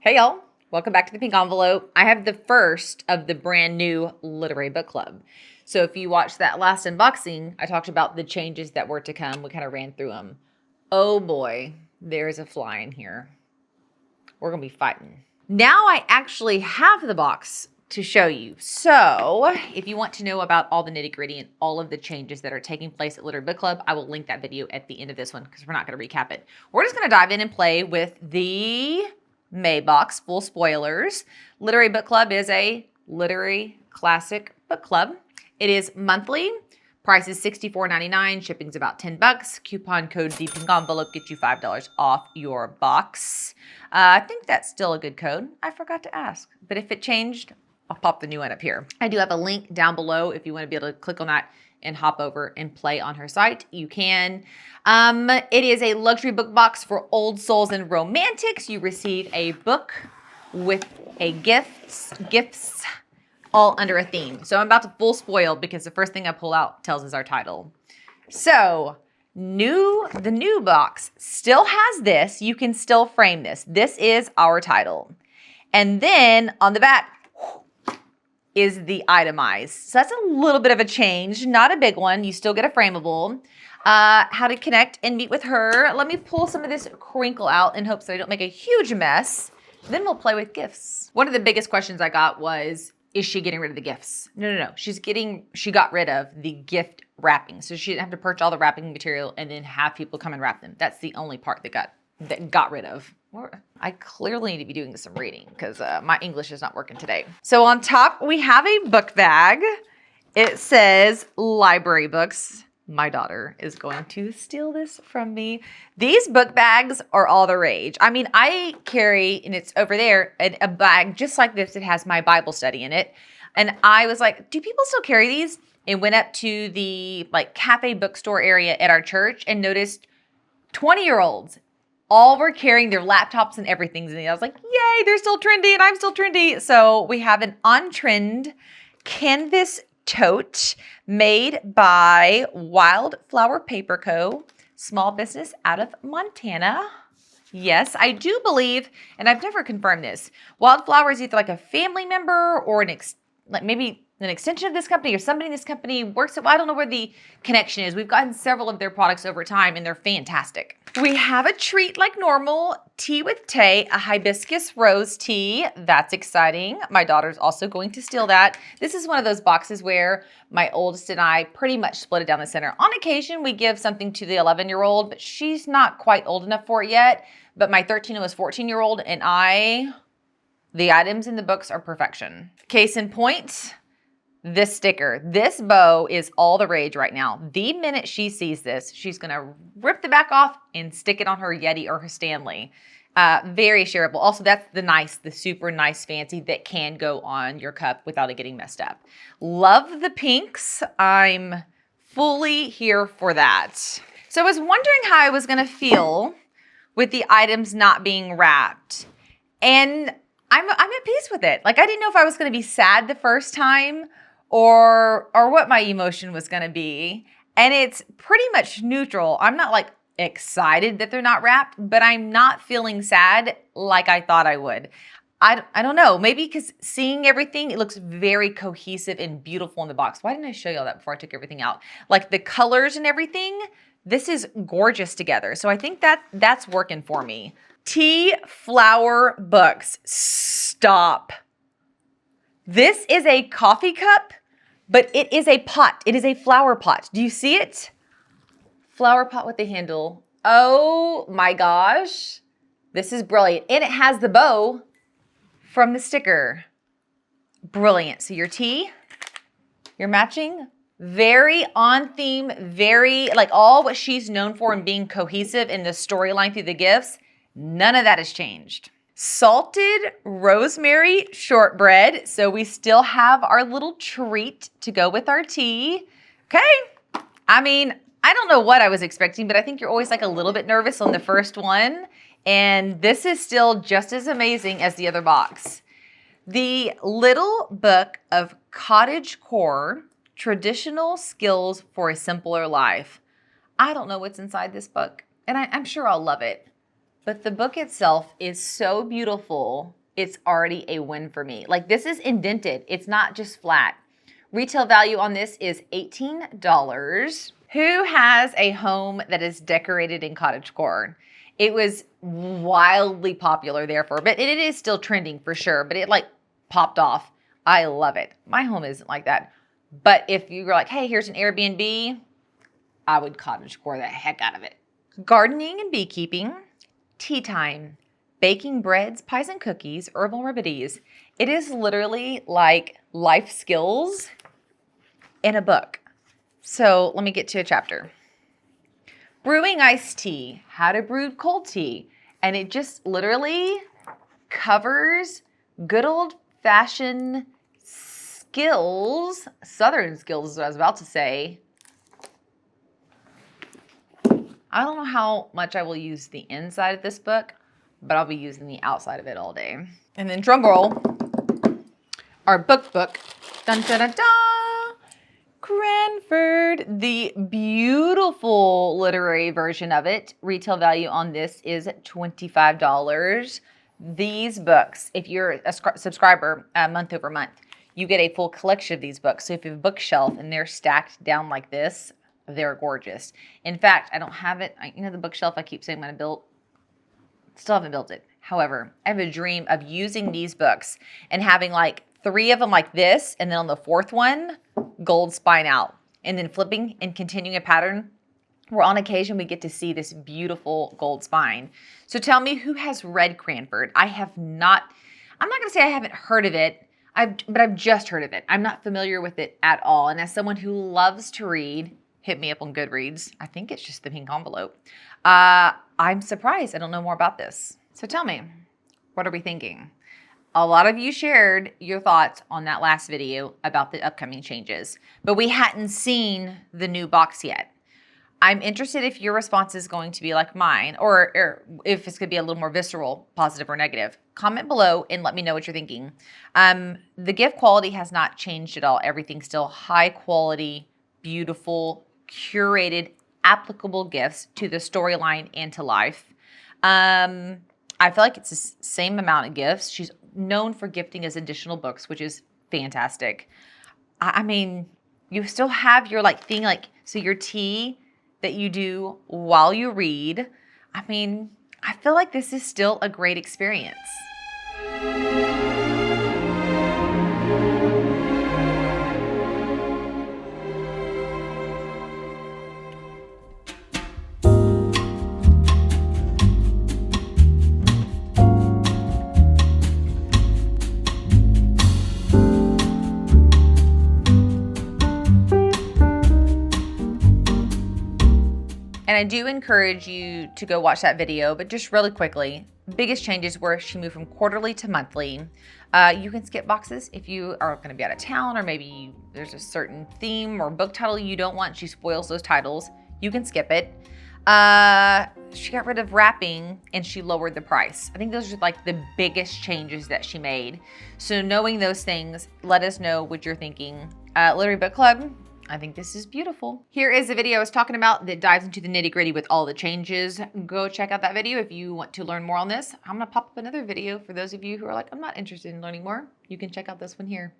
Hey y'all, welcome back to the Pink Envelope. I have the first of the brand new literary book club. So if you watched that last unboxing, I talked about the changes that were to come. We kind of ran through them. Oh boy, there's a fly in here. We're gonna be fighting. Now I actually have the box to show you. So if you want to know about all the nitty gritty and all of the changes that are taking place at Literary Book Club, I will link that video at the end of this one because we're not gonna recap it. We're just gonna dive in and play with the May box, full spoilers. Literary Book Club is a literary classic book club. It is monthly. Price is $64.99. Shipping's about $10. Coupon code ThePinkEnvelope gets you $5 off your box. I think that's still a good code. I forgot to ask, but if it changed, I'll pop the new one up here. I do have a link down below if you want to be able to click on that and hop over and play on her site. You can. It is a luxury book box for old souls and romantics. You receive a book with a gifts all under a theme. So I'm about to full spoil because the first thing I pull out tells us our title. So the new box still has this. You can still frame this. This is our title. And then on the back is the itemized. So that's a little bit of a change, not a big one. You still get a frameable. How to connect and meet with her. Let me pull some of this crinkle out in hopes that I don't make a huge mess. Then we'll play with gifts. One of the biggest questions I got was, is she getting rid of the gifts? No. She got rid of the gift wrapping. So she didn't have to purchase all the wrapping material and then have people come and wrap them. That's the only part that got rid of. I clearly need to be doing some reading because my English is not working today. So on top, we have a book bag. It says library books. My daughter is going to steal this from me. These book bags are all the rage. I mean, I carry, and it's over there, a bag just like this. It has my Bible study in it. And I was like, do people still carry these? And went up to the cafe bookstore area at our church and noticed 20-year-olds all were carrying their laptops and everything. And I was like, yay, they're still trendy and I'm still trendy. So we have an on-trend canvas tote made by Wildflower Paper Co., small business out of Montana. Yes, I do believe, and I've never confirmed this, Wildflower is either like a family member or maybe an extension of this company or somebody in this company works at, well, I don't know where the connection is. We've gotten several of their products over time and they're fantastic. We have a treat like normal, tea with Tay, a hibiscus rose tea. That's exciting. My daughter's also going to steal that. This is one of those boxes where my oldest and I pretty much split it down the center. On occasion, we give something to the 11-year-old, but she's not quite old enough for it yet. But my 13 and 14-year-old and the items in the books are perfection. Case in point, this sticker. This bow is all the rage right now. The minute she sees this, she's going to rip the back off and stick it on her Yeti or her Stanley. Very shareable. Also, that's the super nice fancy that can go on your cup without it getting messed up. Love the pinks. I'm fully here for that. So I was wondering how I was going to feel with the items not being wrapped. And I'm at peace with it. I didn't know if I was going to be sad the first time or what my emotion was going to be. And it's pretty much neutral. I'm not excited that they're not wrapped, but I'm not feeling sad like I thought I would. I don't know. Maybe because seeing everything, it looks very cohesive and beautiful in the box. Why didn't I show you all that before I took everything out? The colors and everything, this is gorgeous together. So I think that's working for me. Tea flower books. Stop. This is a coffee cup, but it is a pot. It is a flower pot. Do you see it? Flower pot with the handle. Oh my gosh. This is brilliant. And it has the bow from the sticker. Brilliant. So your tea, you're matching. Very on theme, very all what she's known for and being cohesive in the storyline through the gifts. None of that has changed. Salted rosemary shortbread. So we still have our little treat to go with our tea. Okay. I mean, I don't know what I was expecting, but I think you're always a little bit nervous on the first one. And this is still just as amazing as the other box. The Little Book of Cottagecore, Traditional Skills for a Simpler Life. I don't know what's inside this book, and I'm sure I'll love it. But the book itself is so beautiful, it's already a win for me. Like, this is indented. It's not just flat. Retail value on this is $18. Who has a home that is decorated in cottagecore? It was wildly popular there for a bit. It is still trending for sure, but it like popped off. I love it. My home isn't like that. But if you were like, hey, here's an Airbnb, I would cottagecore the heck out of it. Gardening and beekeeping, tea time, baking breads, pies and cookies, herbal remedies. It is literally like life skills in a book. So let me get to a chapter. Brewing iced tea, how to brew cold tea. And it just literally covers good old-fashioned skills, Southern skills is what I was about to say. I don't know how much I will use the inside of this book, but I'll be using the outside of it all day. And then drum roll, our book. Dun, dun, dun, dun. Cranford, the beautiful literary version of it. Retail value on this is $25. These books, if you're a subscriber month over month, you get a full collection of these books. So if you have a bookshelf and they're stacked down like this, they're gorgeous. In fact, I don't have it. You know the bookshelf I keep saying I'm going to build? Still haven't built it. However, I have a dream of using these books and having like 3 of them like this, and then on the 4th one, gold spine out, and then flipping and continuing a pattern where on occasion we get to see this beautiful gold spine. So tell me, who has read Cranford? I have not. I'm not going to say I haven't heard of it, but I've just heard of it. I'm not familiar with it at all. And as someone who loves to read, hit me up on Goodreads. I think it's just the pink envelope. I'm surprised I don't know more about this. So tell me, what are we thinking? A lot of you shared your thoughts on that last video about the upcoming changes, but we hadn't seen the new box yet. I'm interested if your response is going to be like mine, or if it's going to be a little more visceral, positive or negative. Comment below and let me know what you're thinking. The gift quality has not changed at all. Everything's still high quality, beautiful, curated, applicable gifts to the storyline and to life. I feel like it's the same amount of gifts. She's known for gifting as additional books, which is fantastic. I mean, you still have your like thing, like, so your tea that you do while you read. I mean, I feel like this is still a great experience. And I do encourage you to go watch that video, but just really quickly, biggest changes were she moved from quarterly to monthly. You can skip boxes if you are going to be out of town, or maybe there's a certain theme or book title you don't want. She spoils those titles. You can skip it. She got rid of wrapping and she lowered the price. I think those are like the biggest changes that she made. So knowing those things, let us know what you're thinking. Literary Book Club, I think this is beautiful. Here is the video I was talking about that dives into the nitty-gritty with all the changes. Go check out that video if you want to learn more on this. I'm gonna pop up another video for those of you who are like, I'm not interested in learning more. You can check out this one here.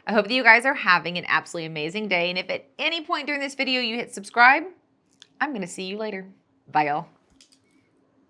I hope that you guys are having an absolutely amazing day. And if at any point during this video you hit subscribe, I'm gonna see you later. Bye, y'all.